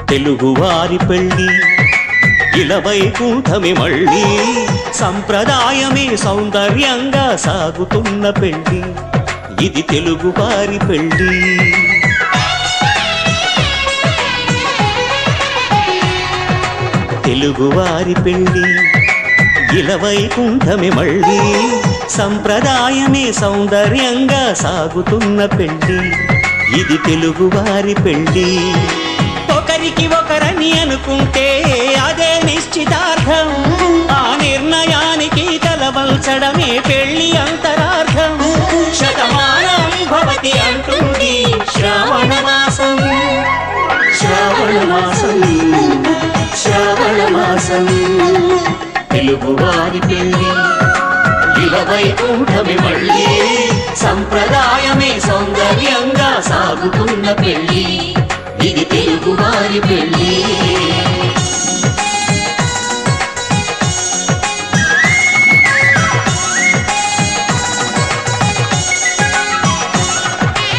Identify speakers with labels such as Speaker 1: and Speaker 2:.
Speaker 1: తెలుగువారి పెళ్ళి ఇలవైకుంఠమే మళ్ళీ సంప్రదాయమే సౌందర్యంగా సాగుతున్న పెళ్ళి ఇది తెలుగువారి పెళ్ళి తెలుగువారి పెళ్ళి ఇలవైకుంఠమే మళ్ళీ సంప్రదాయమే సౌందర్యంగా సాగుతున్న పెళ్ళి ఇది తెలుగువారి పెళ్ళి ఒకరికి ఒకరని అనుకుంటే అదే నిశ్చితార్థం ఆ నిర్ణయానికి తలవంచడమే పెళ్లి అంతరార్థం శతమానం భవతి అంటుంది శ్రావణ మాసం శ్రావణ మాసం శ్రావణ మాసం తెలుగువారి పెళ్ళి ఇలవైకుంఠమే మళ్ళీ సంప్రదాయమే సౌందర్యంగా సాగుతున్న పెళ్ళి ఇది తెలుగువారి పెళ్ళి